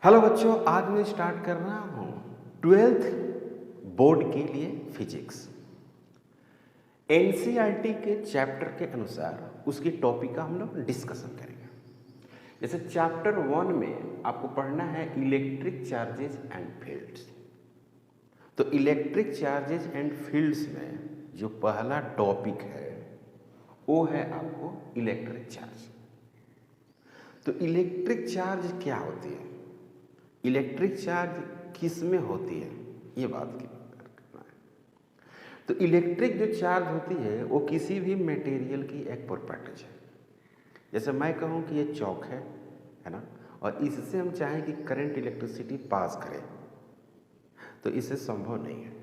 Hello बच्चों, आज मैं स्टार्ट कर रहा हूँ 12th बोर्ड के लिए फिजिक्स। एनसीईआरटी के चैप्टर के अनुसार उसकी टॉपिक का हम लोग डिस्कशन करेंगे। जैसे चैप्टर 1 में आपको पढ़ना है इलेक्ट्रिक चार्जेस एंड फील्ड्स। तो इलेक्ट्रिक चार्जेस एंड फील्ड्स में जो पहला टॉपिक है वो है आपको इलेक्ट्रिक चार्ज। तो इलेक्ट्रिक चार्ज क्या होती है, इलेक्ट्रिक चार्ज किस में होती है, ये बात करना है। तो इलेक्ट्रिक जो चार्ज होती है वो किसी भी मटेरियल की एक प्रॉपर्टीज है। जैसे मैं कहूँ कि ये चौक है ना, और इससे हम चाहें कि करंट इलेक्ट्रिसिटी पास करे तो इससे संभव नहीं है।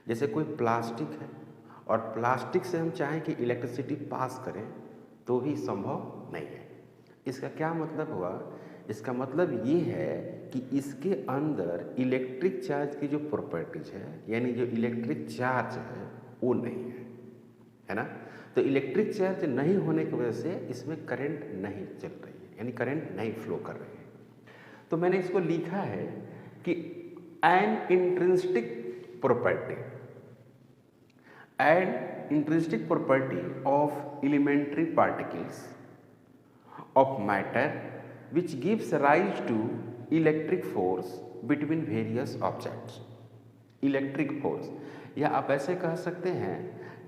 जैसे कोई प्लास्टिक है और प्लास्टिक से हम चाहें कि इलेक्ट्रिसिटी पास करें तो भी संभव नहीं है। इसका क्या मतलब हुआ, इसका मतलब ये है कि इसके अंदर इलेक्ट्रिक चार्ज की जो प्रॉपर्टीज है, यानी जो इलेक्ट्रिक चार्ज है वो नहीं है ना। तो इलेक्ट्रिक चार्ज नहीं होने की वजह से इसमें करंट नहीं चल रही है, यानी करंट नहीं फ्लो कर रही है। तो मैंने इसको लिखा है कि an intrinsic property of elementary particles of matter which gives rise to electric force between various objects। Electric force, या आप ऐसे कह सकते हैं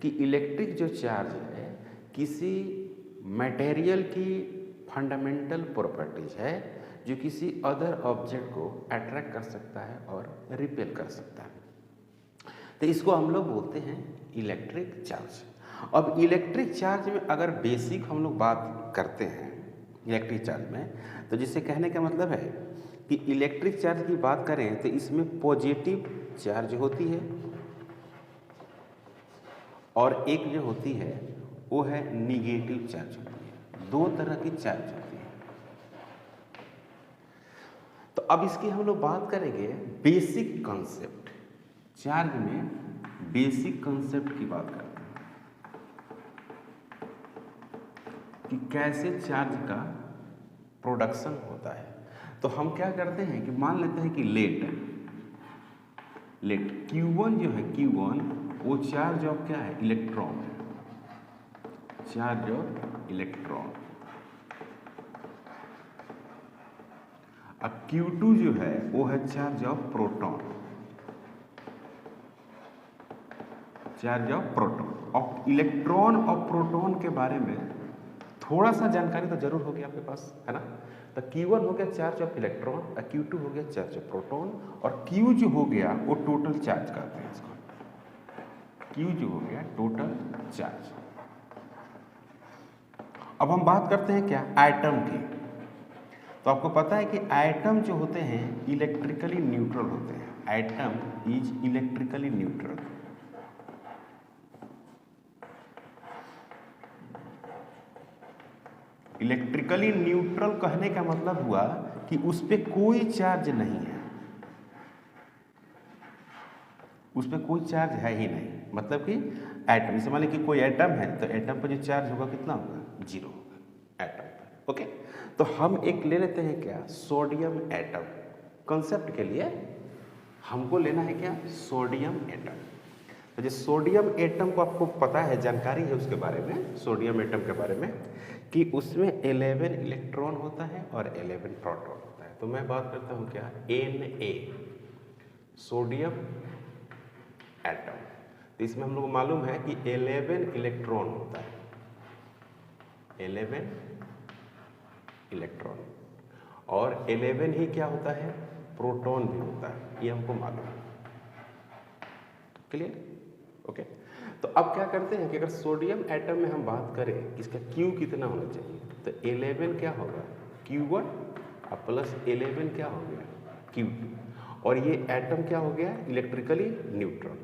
कि इलेक्ट्रिक जो चार्ज है किसी मटेरियल की फंडामेंटल प्रॉपर्टीज है जो किसी अदर ऑब्जेक्ट को अट्रैक्ट कर सकता है और रिपेल कर सकता है। तो इसको हम लोग बोलते हैं इलेक्ट्रिक चार्ज। अब इलेक्ट्रिक चार्ज में अगर बेसिक हम लोग बात करते हैं इलेक्ट्रिक चार्ज में, तो जिससे कहने का मतलब है कि इलेक्ट्रिक चार्ज की बात करें तो इसमें पॉजिटिव चार्ज होती है और एक जो होती है वो है निगेटिव चार्ज होती है। दो तरह की चार्ज होती है। तो अब इसकी हम लोग बात करेंगे बेसिक कॉन्सेप्ट। चार्ज में बेसिक कॉन्सेप्ट की बात करते हैं कि कैसे चार्ज का प्रोडक्शन होता है। तो हम क्या करते हैं कि मान लेते हैं कि लेट Q1 जो है, Q1 वो चार्ज ऑफ क्या है, इलेक्ट्रॉन है, चार्ज ऑफ इलेक्ट्रॉन। अब Q2 जो है वो है charge of proton, charge of proton. और इलेक्ट्रॉन और प्रोटॉन के बारे में थोड़ा सा जानकारी तो जरूर होगी आपके पास, है ना। तो Q1 हो गया चार्ज ऑफ इलेक्ट्रॉन और Q2 हो गया चार्ज ऑफ प्रोटॉन, और Q जो हो गया वो टोटल चार्ज कहते हैं इसको। Q जो हो गया टोटल चार्ज। अब हम बात करते हैं क्या, एटम की। तो आपको पता है कि एटम जो होते हैं इलेक्ट्रिकली न्यूट्रल होते हैं। Atom is electrically neutral. Electrically neutral कहने का मतलब हुआ कि उस पर कोई चार्ज नहीं है, उस पर कोई चार्ज है ही नहीं। मतलब कि एटम, जैसे मान लीजिए कि कोई एटम है तो एटम पर जो चार्ज होगा कितना होगा, जीरो होगा एटम पर। ओके, तो हम एक ले लेते हैं क्या, सोडियम एटम। कॉन्सेप्ट के लिए हमको लेना है क्या, सोडियम एटम। तो जो सोडियम एटम को आपको पता है, जानकारी है उसके बारे में, सोडियम एटम के बारे में, कि उसमें 11 इलेक्ट्रॉन होता है और 11 प्रोटॉन होता है। तो मैं बात करता हूँ क्या, Na, सोडियम एटम। तो इसमें हम लोग को मालूम है कि 11 इलेक्ट्रॉन होता है, 11 इलेक्ट्रॉन, और 11 ही क्या होता है, प्रोटॉन भी होता है, ये हमको मालूम है। Clear, okay. तो अब क्या करते हैं कि अगर सोडियम एटम में हम बात करें कि इसका Q कितना होना चाहिए, तो 11 क्या होगा, Q1 और प्लस 11 क्या हो गया, Q2। और ये एटम क्या हो गया, इलेक्ट्रिकली न्यूट्रल।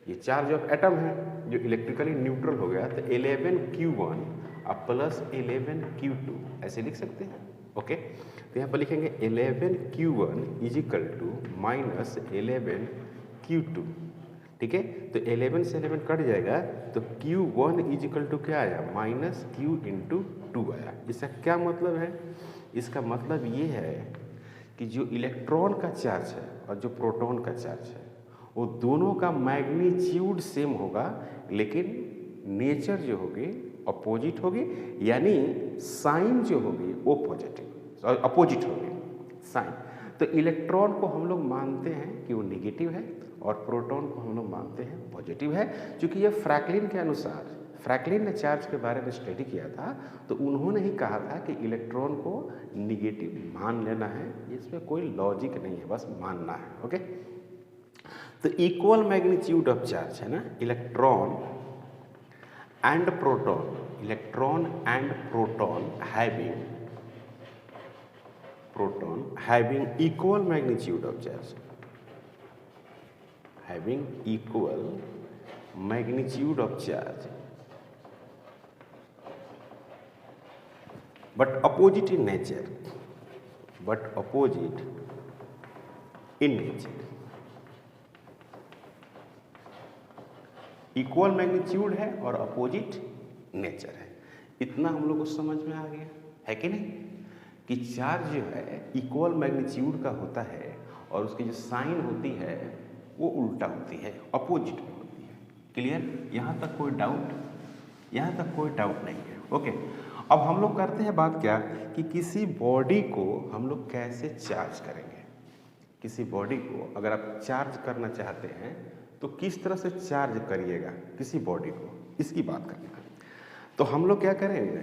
ये चार्ज ऑफ एटम है जो इलेक्ट्रिकली न्यूट्रल हो गया। तो 11 Q1 और प्लस 11 Q2 ऐसे लिख सकते हैं। ओके, तो यहाँ पर लिखेंगे 11 Q1 is equal to minus 11 Q2। ठीक है, तो 11 से 11 कट जाएगा तो Q1 इज इक्वल टू क्या आया, माइनस Q इंटू 2 आया। इसका क्या मतलब है, इसका मतलब ये है कि जो इलेक्ट्रॉन का चार्ज है और जो प्रोटॉन का चार्ज है वो दोनों का मैग्नीट्यूड सेम होगा, लेकिन नेचर जो होगी अपोजिट होगी, यानी साइन जो होगी वो पॉजिटिव अपोजिट होगी साइन। तो इलेक्ट्रॉन को हम लोग मानते हैं कि वो नेगेटिव है और प्रोटॉन को हम लोग मानते हैं पॉजिटिव है। क्योंकि ये फ्रैंकलिन के अनुसार, फ्रैंकलिन ने चार्ज के बारे में स्टडी किया था, तो उन्होंने ही कहा था कि इलेक्ट्रॉन को निगेटिव मान लेना है, इसमें कोई लॉजिक नहीं है, बस मानना है। ओके, तो इक्वल मैग्नीट्यूड ऑफ चार्ज है ना, electron and proton, electron and proton having equal magnitude of charge, having equal magnitude of charge but opposite in nature, equal magnitude है और अपोजिट नेचर है। इतना हम लोग को समझ में आ गया है कि नहीं, कि चार्ज जो है इक्वल मैग्नीट्यूड का होता है और उसकी जो साइन होती है वो उल्टा होती है, अपोजिट में होती है। क्लियर? यहाँ तक कोई डाउट? यहाँ तक कोई डाउट नहीं है। ओके, अब हम लोग करते हैं बात क्या कि किसी बॉडी को हम लोग कैसे चार्ज करेंगे। किसी बॉडी को अगर आप चार्ज करना चाहते हैं तो किस तरह से चार्ज करिएगा किसी बॉडी को, इसकी बात करेंगे। तो हम लोग क्या करेंगे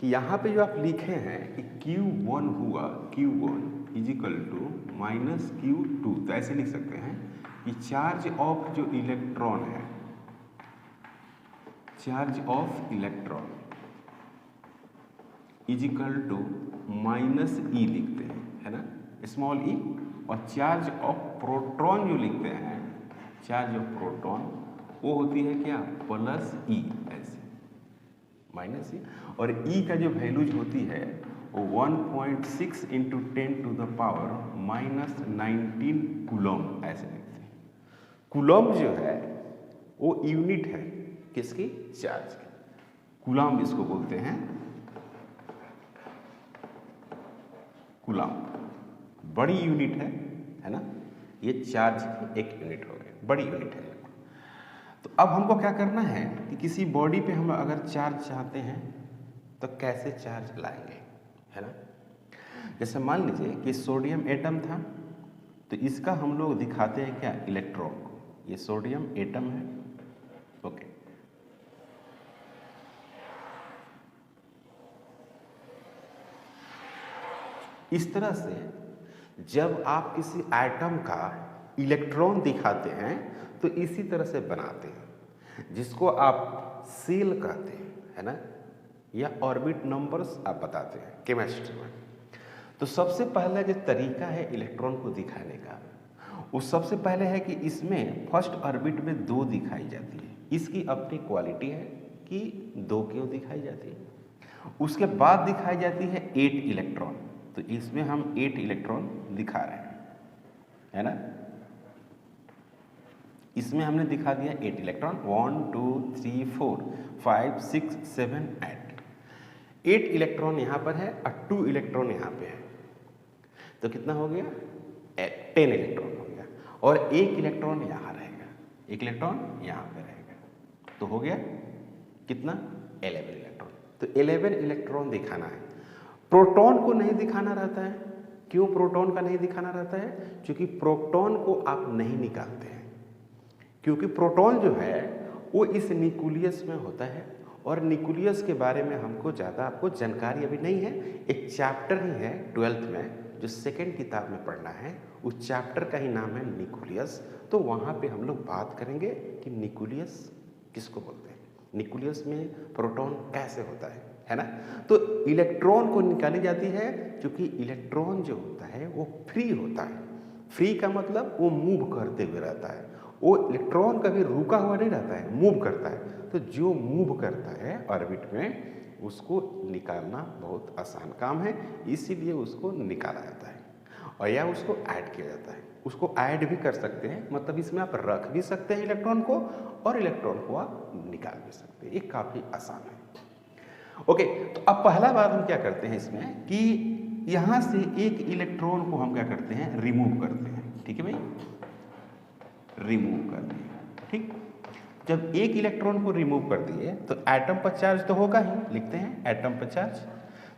कि यहाँ पे जो आप लिखे हैं कि Q1 हुआ, Q1 is equal to minus Q2, तो ऐसे लिख सकते हैं कि चार्ज ऑफ जो इलेक्ट्रॉन है, charge of electron is equal to minus E लिखते हैं, है ना, स्मॉल ई। और चार्ज ऑफ प्रोटॉन जो लिखते हैं, चार्ज ऑफ प्रोटॉन वो होती है क्या, प्लस ई, ऐसे माइनस ई। और ई का जो वैल्यूज होती है वो 1.6 into 10 to the power minus 19 coulomb, ऐसे लिखते हैं। कूलम जो है वो यूनिट है किसकी, चार्ज की। कूलम इसको बोलते हैं, कूलम बड़ी यूनिट है ना, ये चार्ज की एक यूनिट हो गई, बड़ी यूनिट है। तो अब हमको क्या करना है कि किसी बॉडी पे हम अगर चार्ज चाहते हैं तो कैसे चार्ज लाएंगे, है ना। जैसे मान लीजिए कि सोडियम एटम था, तो इसका हम लोग दिखाते हैं क्या, इलेक्ट्रॉन को। ये सोडियम एटम है, ओके। इस तरह से जब आप किसी एटम का इलेक्ट्रॉन दिखाते हैं तो इसी तरह से बनाते हैं, जिसको आप सेल कहते हैं, है ना, या ऑर्बिट नंबर्स आप बताते हैं केमिस्ट्री में। तो सबसे पहला जो तरीका है इलेक्ट्रॉन को दिखाने का, वो सबसे पहले है कि इसमें फर्स्ट ऑर्बिट में 2 दिखाई जाती है। इसकी अपनी क्वालिटी है कि 2 क्यों दिखाई जाती है। उसके बाद दिखाई जाती है 8 इलेक्ट्रॉन, तो इसमें हम 8 इलेक्ट्रॉन दिखा रहे हैं, है ना। इसमें हमने दिखा दिया 8 इलेक्ट्रॉन, 1 2 3 4 5 6 7 8 इलेक्ट्रॉन यहाँ पर है और 2 इलेक्ट्रॉन यहाँ पे है, तो कितना हो गया, 10 इलेक्ट्रॉन हो गया। और 1 इलेक्ट्रॉन यहाँ रहेगा, 1 इलेक्ट्रॉन यहाँ पे रहेगा, तो हो गया कितना, 11 इलेक्ट्रॉन। तो 11 इलेक्ट्रॉन दिखाना है। प्रोटॉन को नहीं दिखाना रहता है। क्यों प्रोटॉन का नहीं दिखाना रहता है? क्योंकि प्रोटॉन को आप नहीं निकालते हैं, क्योंकि प्रोटॉन जो है वो इस न्यूक्लियस में होता है और न्यूक्लियस के बारे में हमको ज़्यादा आपको जानकारी अभी नहीं है। एक चैप्टर ही है 12th में जो सेकेंड किताब में पढ़ना है, उस चैप्टर का ही नाम है न्यूक्लियस। तो वहाँ पे हम लोग बात करेंगे कि न्यूक्लियस किसको बोलते हैं, न्यूक्लियस में प्रोटॉन कैसे होता है ना। तो इलेक्ट्रॉन को निकाली जाती है क्योंकि इलेक्ट्रॉन जो होता है वो फ्री होता है। फ्री का मतलब वो मूव करते हुए रहता है, वो इलेक्ट्रॉन कभी रुका हुआ नहीं रहता है, मूव करता है। तो जो मूव करता है ऑर्बिट में उसको निकालना बहुत आसान काम है, इसीलिए उसको निकाला जाता है और या उसको ऐड किया जाता है। उसको ऐड भी कर सकते हैं, मतलब इसमें आप रख भी सकते हैं इलेक्ट्रॉन को और इलेक्ट्रॉन को आप निकाल भी सकते हैं। ये काफ़ी आसान है। ओके, तो अब पहला बात हम क्या करते हैं इसमें कि यहां से एक इलेक्ट्रॉन को हम क्या करते हैं, रिमूव करते हैं। ठीक है भाई, रिमूव कर दिए। ठीक, जब एक इलेक्ट्रॉन को रिमूव कर दिए तो एटम पर चार्ज तो होगा ही, लिखते हैं एटम पर चार्ज।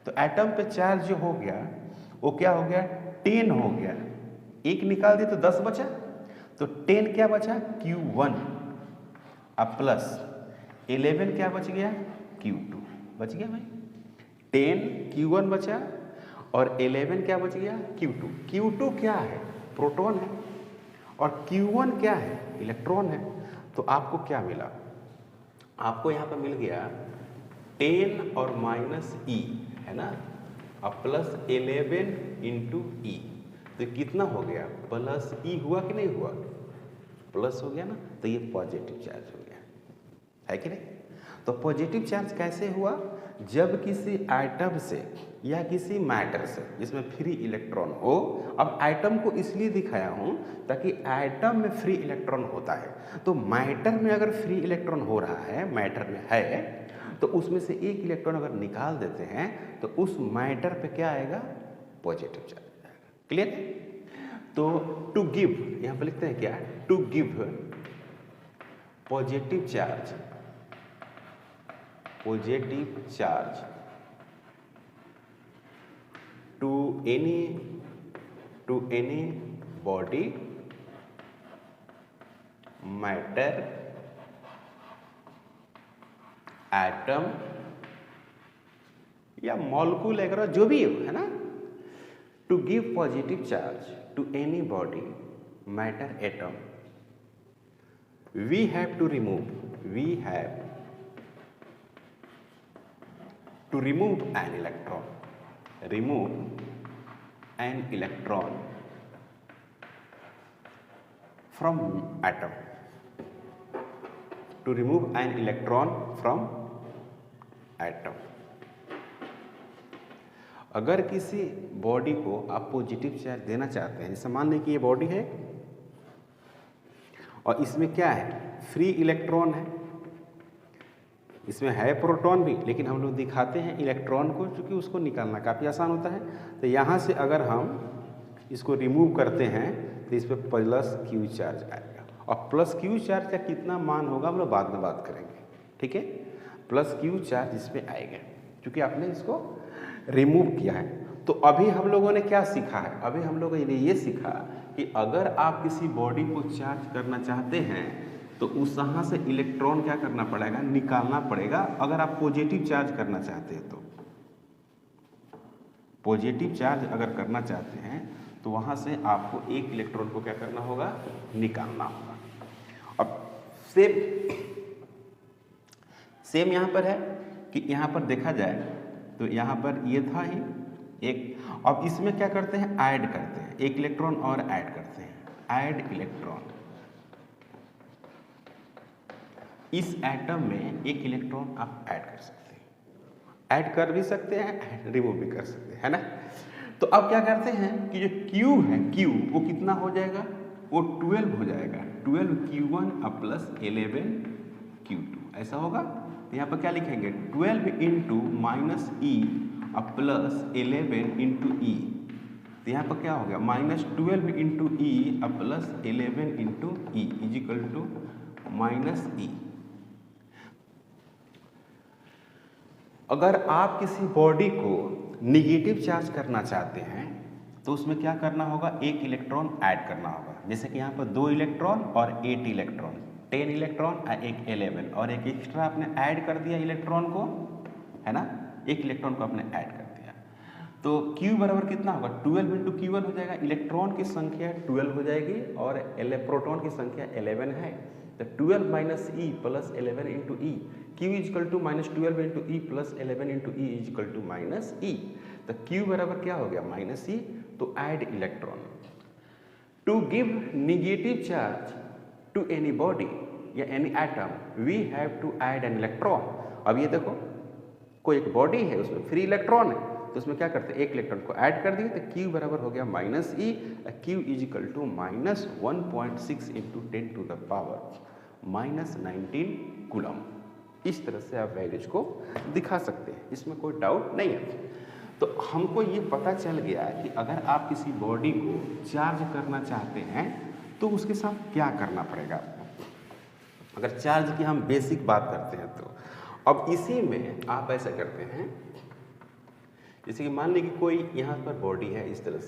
तो एटम पे चार्ज जो हो गया वो क्या हो गया, 10 हो गया। एक निकाल दिए तो 10 बचा, तो 10 क्या बचा, Q1 अब प्लस 11 क्या बच गया, Q2 बच गया भाई। 10 Q1 बचा और 11 क्या बच गया, Q2। Q2 क्या है, प्रोटॉन है, और Q1 क्या है, इलेक्ट्रॉन है। तो आपको क्या मिला, आपको यहाँ पर मिल गया 10 और माइनस E है ना, अब प्लस 11 इंटू E, तो कितना हो गया, प्लस E हुआ कि नहीं हुआ, प्लस हो गया ना, तो ये पॉजिटिव चार्ज हो गया, है कि नहीं। तो पॉजिटिव चार्ज कैसे हुआ, जब किसी एटम से या किसी मैटर से जिसमें फ्री इलेक्ट्रॉन हो। अब एटम को इसलिए दिखाया हूं ताकि एटम में फ्री इलेक्ट्रॉन होता है, तो मैटर में अगर फ्री इलेक्ट्रॉन हो रहा है, मैटर में है, तो उसमें से एक इलेक्ट्रॉन अगर निकाल देते हैं तो उस मैटर पे क्या आएगा, पॉजिटिव चार्ज आएगा। क्लियर। तो टू गिव, यहां पर लिखते हैं क्या, to give positive charge, positive charge to any body, matter, atom या मॉलिक्यूल वगैरह जो भी है ना, to give positive charge to any body, matter, atom, we have to remove an electron, from atom, to remove an electron from atom। अगर किसी body को आप पॉजिटिव चार्ज देना चाहते हैं, जैसे मान लें कि ये बॉडी है और इसमें क्या है, फ्री इलेक्ट्रॉन है, इसमें है प्रोटॉन भी, लेकिन हम लोग दिखाते हैं इलेक्ट्रॉन को, क्योंकि उसको निकालना काफ़ी आसान होता है। तो यहाँ से अगर हम इसको रिमूव करते हैं तो इस पर प्लस क्यू चार्ज आएगा, और प्लस क्यू चार्ज का कितना मान होगा हम लोग बाद में बात करेंगे। ठीक है, प्लस क्यू चार्ज इस पर आएगा क्योंकि आपने इसको रिमूव किया है। तो अभी हम लोगों ने क्या सीखा है, अभी हम लोगों ने ये सीखा कि अगर आप किसी बॉडी को चार्ज करना चाहते हैं तो उस यहाँ से इलेक्ट्रॉन क्या करना पड़ेगा, निकालना पड़ेगा। अगर आप पॉजिटिव चार्ज करना चाहते हैं तो पॉजिटिव चार्ज अगर करना चाहते हैं तो वहाँ से आपको एक इलेक्ट्रॉन को क्या करना होगा, निकालना होगा। अब सेम यहाँ पर है कि यहाँ पर देखा जाए तो यहाँ पर ये था ही एक, अब इसमें क्या करते हैं, ऐड करते हैं, एक इलेक्ट्रॉन और ऐड करते हैं, ऐड इलेक्ट्रॉन। इस एटम में एक इलेक्ट्रॉन आप ऐड कर सकते हैं, ऐड कर भी सकते हैं, रिमूव भी कर सकते हैं, है ना। तो अब क्या करते हैं कि जो Q है, Q वो कितना हो जाएगा, वो 12 हो जाएगा, 12 Q1 अब प्लस 11 Q2 ऐसा होगा। तो यहाँ पर क्या लिखेंगे, 12 इंटू माइनस E अब प्लस 11 इंटू E। तो यहाँ पर क्या हो गया, माइनस 12 इंटू E अब plus 11 into E is equal to minus E। अगर आप किसी बॉडी को निगेटिव चार्ज करना चाहते हैं तो उसमें क्या करना होगा, एक इलेक्ट्रॉन ऐड करना होगा। जैसे कि यहाँ पर 2 इलेक्ट्रॉन और 8 इलेक्ट्रॉन, 10 इलेक्ट्रॉन और एक 11, और एक एक्स्ट्रा आपने ऐड कर दिया इलेक्ट्रॉन को, है ना, एक इलेक्ट्रॉन को आपने ऐड कर दिया। तो Q बराबर कितना होगा, 12 इंटू Q1 हो जाएगा, इलेक्ट्रॉन की संख्या 12 हो जाएगी और प्रोटॉन की संख्या 11 है। तो 12 minus E plus 11 into E, Q is equal to minus 12 into E plus 11 into E is equal to minus E। तो Q बराबर क्या हो गया, माइनस E। तो add electron to give negative charge to any body या any atom, we have to add an electron. अब ये देखो, कोई एक बॉडी है उसमें फ्री इलेक्ट्रॉन है, तो उसमें क्या करते हैं, एक इलेक्ट्रॉन को ऐड कर दिए, तो Q बराबर हो गया minus E। Q is equal to minus 1.6 into 10 to the power minus 19 coulomb. इस तरह से आप वैल्यूज को दिखा सकते हैं, इसमें कोई डाउट नहीं है। तो हमको ये पता चल गया कि अगर आप किसी बॉडी को चार्ज करना चाहते हैं तो उसके साथ क्या करना पड़ेगा आपको। अगर चार्ज की हम बेसिक बात करते हैं तो अब इसी में आप ऐसा करते हैं, जैसे कि मान लीजिए कि कोई यहाँ पर बॉडी है इस तरह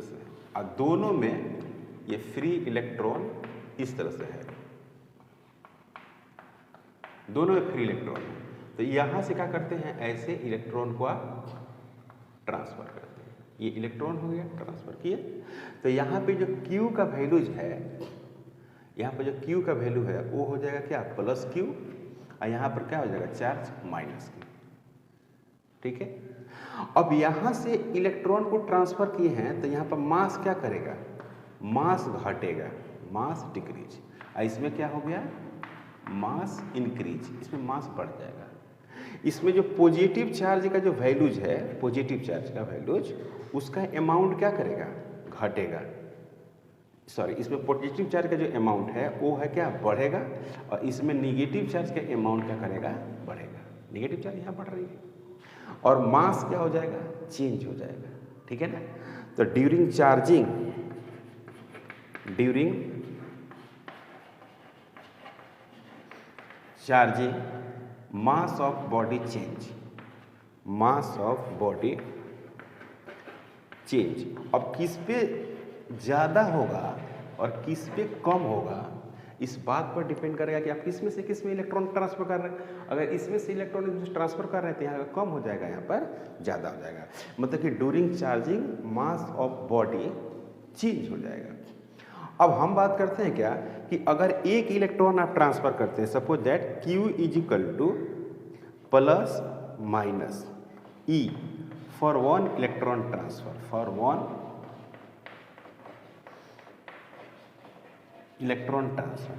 से और दोनों में ये फ्री इलेक्ट्रॉन इस तरह से है, दोनों में फ्री इलेक्ट्रॉन है। तो यहाँ से क्या करते हैं, ऐसे इलेक्ट्रॉन को आप ट्रांसफर करते हैं। ये इलेक्ट्रॉन हो गया, ट्रांसफर किए। तो यहाँ पे जो Q का वैल्यूज है, यहाँ पर जो Q का वैल्यू है वो हो जाएगा क्या, प्लस Q, और यहाँ पर क्या हो जाएगा, चार्ज माइनस Q। ठीक है। अब यहाँ से इलेक्ट्रॉन को ट्रांसफर किए हैं तो यहाँ पर मास क्या करेगा, मास घटेगा, मास डिक्रीज। और इसमें क्या हो गया, मास इंक्रीज, इसमें मास बढ़ जाएगा। इसमें जो पॉजिटिव चार्ज का जो वैल्यूज है, पॉजिटिव चार्ज का वैल्यूज, उसका अमाउंट क्या करेगा, घटेगा। सॉरी, इसमें पॉजिटिव चार्ज का जो अमाउंट है वो है क्या, बढ़ेगा, और इसमें निगेटिव चार्ज का अमाउंट क्या करेगा, बढ़ेगा। निगेटिव चार्ज यहाँ बढ़ रही है और मास क्या हो जाएगा, चेंज हो जाएगा। ठीक है ना। तो during charging mass of body change, mass of body change. अब किस पे ज़्यादा होगा और किस पे कम होगा, इस बात पर डिपेंड करेगा कि आप किस में से किस में इलेक्ट्रॉन ट्रांसफर कर रहे हैं। अगर इसमें से इलेक्ट्रॉन ट्रांसफर कर रहे हैं तो यहाँ कम हो जाएगा, यहाँ पर ज़्यादा हो जाएगा। मतलब कि during charging mass of body change हो जाएगा। अब हम बात करते हैं क्या कि अगर एक इलेक्ट्रॉन आप ट्रांसफर करते हैं, suppose that Q is equal to plus minus E for one electron transfer, for one electron transfer,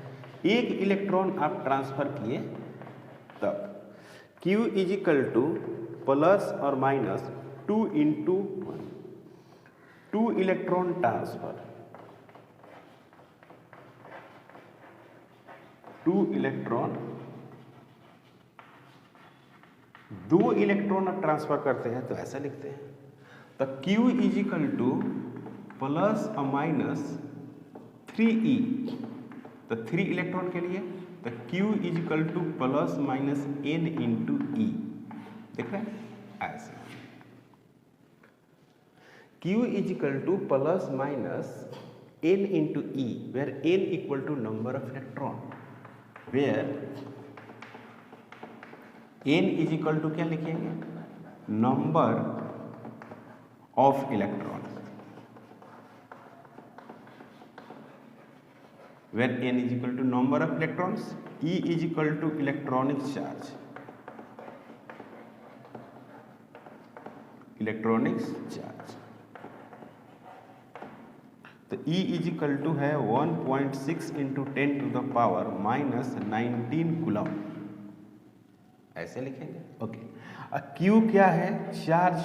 एक इलेक्ट्रॉन आप ट्रांसफर किए तब Q is equal to plus और minus 2 × 1, 2 electron transfer, 2 electron, 2 electron आप transfer करते हैं तो ऐसा लिखते हैं। तो Q is equal to plus और माइनस 3E, तो 3 इलेक्ट्रॉन के लिए तो Q is equal to plus minus N × E। देख रहे हैं ऐसे, Q is equal to plus minus N × E, where N equal to number of electron, where N is equal to क्या लिखेंगे, number of electron, where N is equal to number of electrons, E is equal to electronic charge, electronic charge। तो E is equal to है 1.6 × 10⁻⁻19 coulomb, ऐसे लिखेंगे। Okay. अब Q क्या है, charge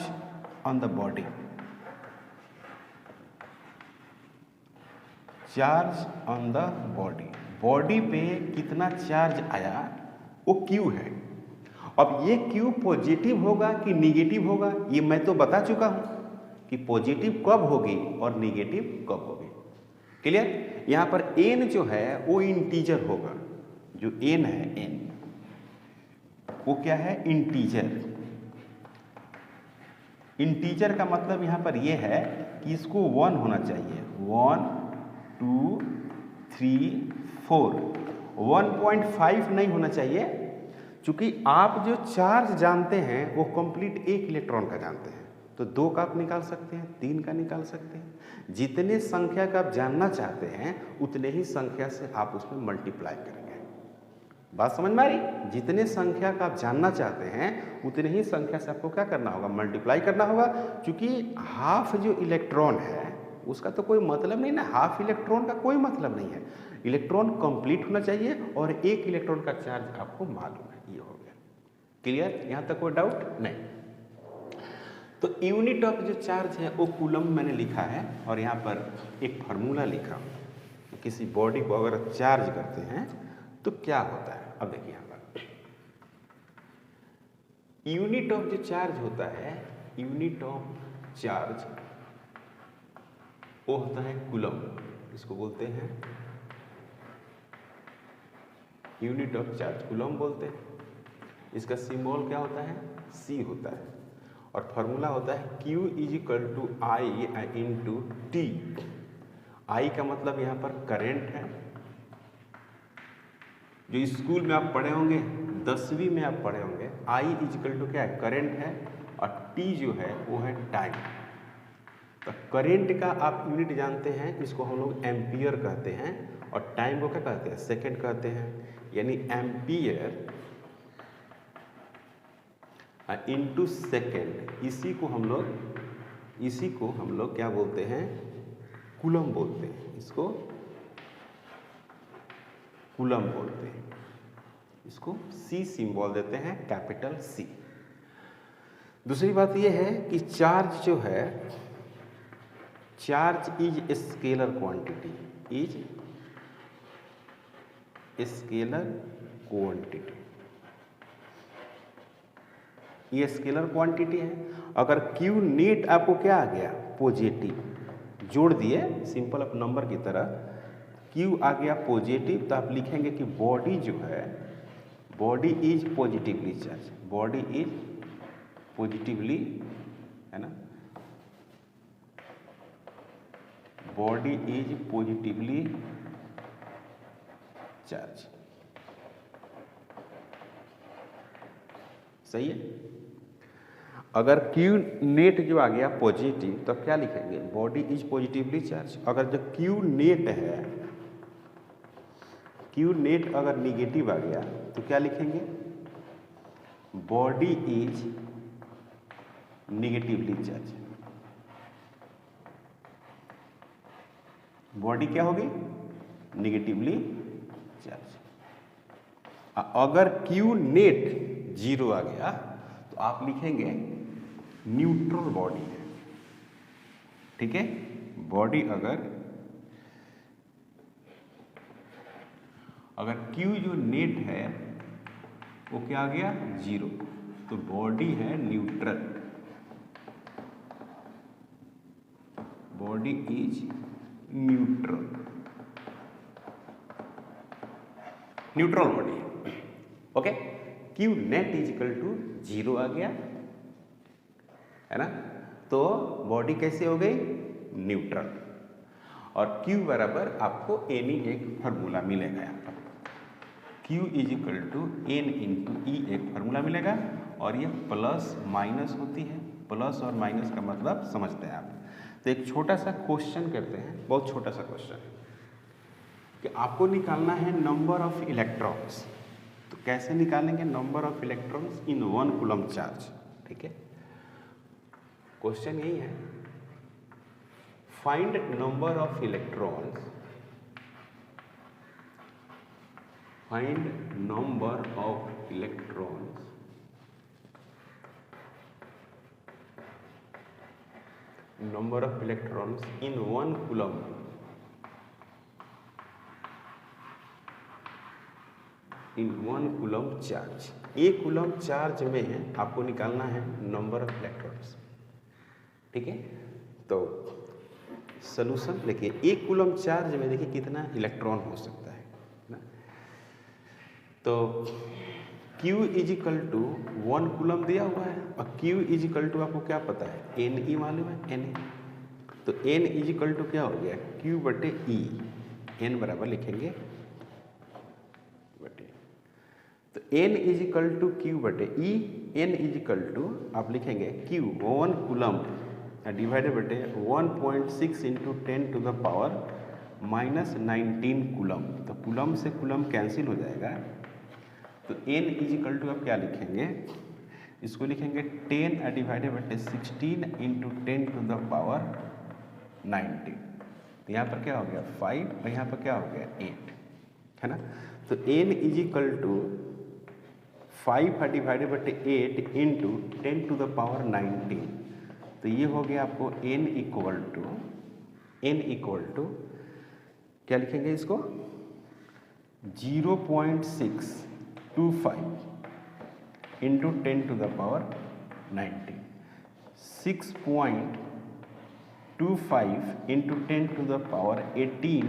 on the body, charge on the body, body पे कितना charge आया वो Q है। अब ये Q पॉजिटिव होगा कि निगेटिव होगा, ये मैं तो बता चुका हूं कि पॉजिटिव कब होगी और निगेटिव कब होगी। क्लियर। यहाँ पर N जो है वो इंटीजर होगा, जो N है N वो क्या है, इंटीजर। इंटीजर का मतलब यहाँ पर ये है कि इसको 1 होना चाहिए, 1 2 3 4, 1.5 नहीं होना चाहिए, क्योंकि आप जो चार्ज जानते हैं वो कंप्लीट एक इलेक्ट्रॉन का जानते हैं, तो 2 का आप निकाल सकते हैं, 3 का निकाल सकते हैं। जितने संख्या का आप जानना चाहते हैं उतने ही संख्या से आप उसमें मल्टीप्लाई करेंगे। बात समझ में आ रही। जितने संख्या का आप जानना चाहते हैं उतने ही संख्या से आपको क्या करना होगा, मल्टीप्लाई करना होगा, क्योंकि हाफ जो इलेक्ट्रॉन है उसका तो कोई मतलब नहीं ना, हाफ इलेक्ट्रॉन का कोई मतलब नहीं है। इलेक्ट्रॉन कंप्लीट होना चाहिए और एक इलेक्ट्रॉन का चार्ज आपको मालूम है। ये हो गया क्लियर, यहाँ तक कोई डाउट नहीं। तो यूनिट ऑफ जो चार्ज है वो कूलम मैंने लिखा है, और यहाँ पर एक फार्मूला लिखा हूँ। किसी बॉडी को अगर चार्ज करते हैं तो क्या होता है, अब देखिए यहाँ पर यूनिट ऑफ जो चार्ज होता है, यूनिट ऑफ चार्ज वो होता है कूलम, इसको बोलते हैं यूनिट ऑफ चार्ज, कूलम बोलते हैं। इसका सिंबल क्या होता है, C होता है, और फॉर्मूला होता है Q is equal to I into T. I का मतलब यहाँ पर करंट है, जो स्कूल में आप पढ़े होंगे, 10वीं में आप पढ़े होंगे, आई इज इक्वल टू क्या है, करंट है, और टी जो है वो है टाइम। तो करंट का आप यूनिट जानते हैं, इसको हम लोग एम्पियर कहते हैं, और टाइम को क्या कहते हैं, सेकंड कहते हैं। यानी एम्पियर इनटू सेकेंड, इसी को हम लोग क्या बोलते हैं, कूलम बोलते हैं, इसको कूलम बोलते हैं। इसको C सिंबल देते हैं, कैपिटल C। दूसरी बात यह है कि चार्ज जो है, charge is scalar quantity, is scalar quantity, ये स्केलर क्वांटिटी है। अगर Q नेट आपको क्या आ गया, पॉजिटिव, जोड़ दिए सिंपल आप नंबर की तरह, Q आ गया पॉजिटिव, तो आप लिखेंगे कि बॉडी जो है, body is positively charge, body is positively, है ना, बॉडी इज पॉजिटिवली चार्ज। सही है। अगर Q नेट जो आ गया पॉजिटिव, तो क्या लिखेंगे, बॉडी इज पॉजिटिवली चार्ज। अगर जो Q नेट है, Q नेट अगर निगेटिव आ गया, तो क्या लिखेंगे, body is negatively charge. Body क्या होगी, निगेटिवली चार्ज। अगर Q नेट 0 आ गया, तो आप लिखेंगे न्यूट्रल बॉडी है। ठीक है, बॉडी अगर Q जो नेट है वो क्या आ गया, 0, तो बॉडी है neutral, body is neutral, neutral body है। Okay, Q net is equal to 0 आ गया, है ना, तो बॉडी कैसे हो गई, न्यूट्रल। और Q बराबर आपको एनी एक फार्मूला मिलेगा, यहाँ पर Q is equal to N into E एक फार्मूला मिलेगा, और ये प्लस माइनस होती है, प्लस और माइनस का मतलब समझते हैं आप। तो एक छोटा सा क्वेश्चन करते हैं, बहुत छोटा सा क्वेश्चन है कि आपको निकालना है नंबर ऑफ इलेक्ट्रॉन्स। तो कैसे निकालेंगे number of electrons in 1 coulomb charge. ठीक है, क्वेश्चन यही है, find number of electrons, find number of electrons number of electrons in 1 coulomb charge. एक कूलम चार्ज में आपको निकालना है नंबर ऑफ इलेक्ट्रॉन्स। ठीक है, तो सॉल्यूशन देखिए, एक कूलम चार्ज में देखिए कितना इलेक्ट्रॉन हो सकता है ना। तो Q is equal to 1 coulomb दिया हुआ है, और Q इज इक्वल टू आपको क्या पता है, Ne मालूम है, Na। तो N इज इक्वल टू क्या हो गया, Q बटे E, N बराबर लिखेंगे बटे, तो N is equal to Q बटे E, N is equal to आप लिखेंगे Q 1 कूलम डिवाइडेड बटे 1.6 into 10 to the power -19 coulomb. तो कूलम से कूलम कैंसिल हो जाएगा, तो N इज इक्वल टू आप क्या लिखेंगे, इसको लिखेंगे 10 डिवाइडेड बटे 16 इंटू 10 टू द पावर 19। तो यहाँ पर क्या हो गया 5, और यहाँ पर क्या हो गया 8, है ना। तो N is equal to 5 divided बटे 8 इंटू 10 टू द पावर 19। तो ये हो गया आपको N इक्वल टू क्या लिखेंगे इसको 0.625 into 10 to the power 19, 6.25 into 10 to the power 18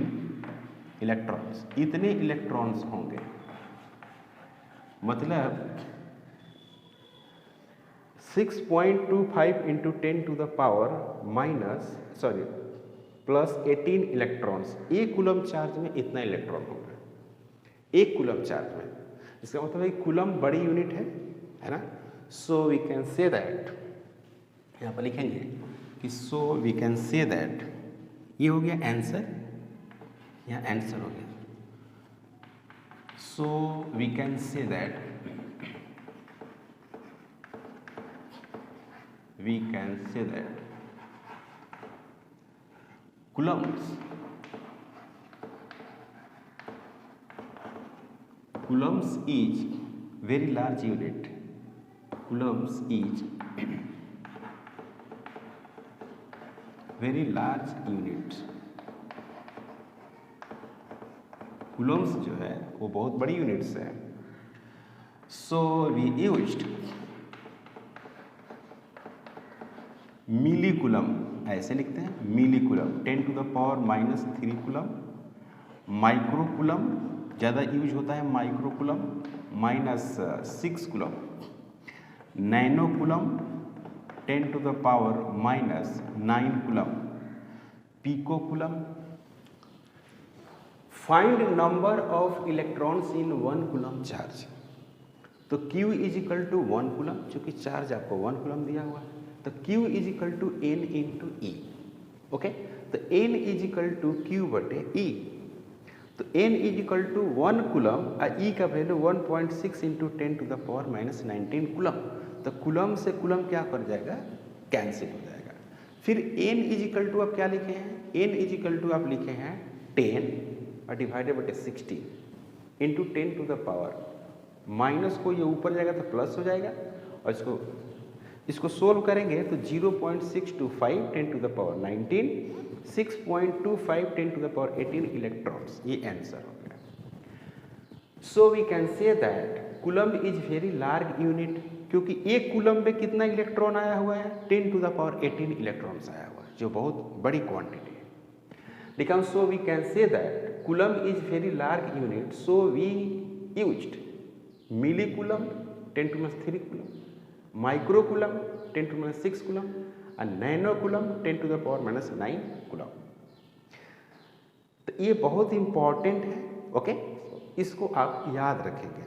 electrons. इतने इलेक्ट्रॉन्स होंगे, मतलब 6.25 into 10 to the power plus 18 electrons. एक कूलम चार्ज में इतना इलेक्ट्रॉन होगा, एक कूलम चार्ज में। इसका मतलब है कूलम बड़ी यूनिट है ना। So we can say that, यहाँ पर लिखेंगे कि so we can say that, ये हो गया आंसर, यहाँ आंसर हो गया। So we can say that, we can say that coulombs is very large unit. Coulombs is very large unit. coulombs जो है वो बहुत बड़ी यूनिट्स है। so we used milli coulomb, ऐसे लिखते हैं milli coulomb, 10 to the power -3 coulomb. Micro coulomb ज़्यादा यूज होता है, micro coulomb -6 coulomb. Nano coulomb 10 to the power -9 coulomb. Pico coulomb. Find number of electrons in 1 coulomb charge. तो Q is equal to 1 coulomb, चूंकि charge आपको 1 coulomb दिया हुआ है, तो Q is equal to N into E। Okay, तो N is equal to Q बटे E। तो N is equal to 1 coulomb और E का value 1.6 into 10 to the power -19 coulomb. तो कूलम से कूलम क्या कर जाएगा, कैंसिल हो जाएगा। फिर N इज इक्वल टू आप क्या लिखे हैं, N इज इक्वल टू आप लिखे हैं 10 और डिवाइडेड बटे 16 into 10 to the power, minus को ये ऊपर जाएगा तो प्लस हो जाएगा, और इसको सोल्व करेंगे तो 0.625 10 to the power 19, 6.25 10 to the power 18 electrons, ये आंसर हो गया। So we can say that coulomb is very large unit, क्योंकि एक कूलम में कितना इलेक्ट्रॉन आया हुआ है, 10 टू द पावर 18 इलेक्ट्रॉन्स आया हुआ है, जो बहुत बड़ी क्वांटिटी है। लेकिन so we can say that coulomb is very large unit, so we used milli coulomb 10 to -3 coulomb, micro coulomb 10 to -6 coulomb और nano coulomb 10 to the power -9 coulomb. तो ये बहुत इंपॉर्टेंट है। ओके, इसको आप याद रखेंगे,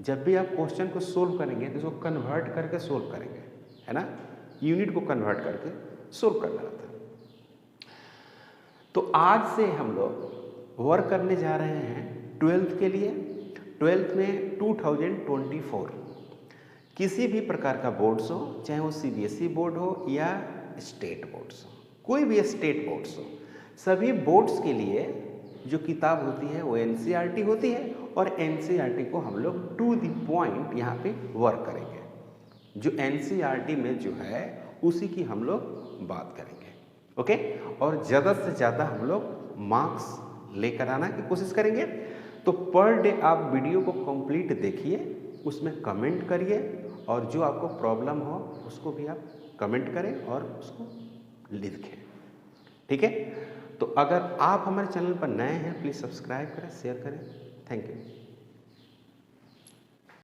जब भी आप क्वेश्चन को सोल्व करेंगे तो इसको कन्वर्ट करके सोल्व करेंगे, है ना, यूनिट को कन्वर्ट करके सोल्व करना रहता है। तो आज से हम लोग वर्क करने जा रहे हैं 12th के लिए। 12th में 2024 किसी भी प्रकार का बोर्ड्स हो, चाहे वो CBSE बोर्ड हो या स्टेट बोर्ड्स हो, कोई भी स्टेट बोर्ड्स हो, सभी बोर्ड्स के लिए जो किताब होती है वो NCERT होती है, और NCERT को हम लोग टू द पॉइंट यहाँ पे वर्क करेंगे। जो NCERT में जो है उसी की हम लोग बात करेंगे। ओके, और ज़्यादा से ज़्यादा हम लोग मार्क्स लेकर आना की कोशिश करेंगे। तो पर डे आप वीडियो को कंप्लीट देखिए, उसमें कमेंट करिए, और जो आपको प्रॉब्लम हो उसको भी आप कमेंट करें और उसको लिखें। ठीक है, तो अगर आप हमारे चैनल पर नए हैं प्लीज़ सब्सक्राइब करें, शेयर करें। Thank you.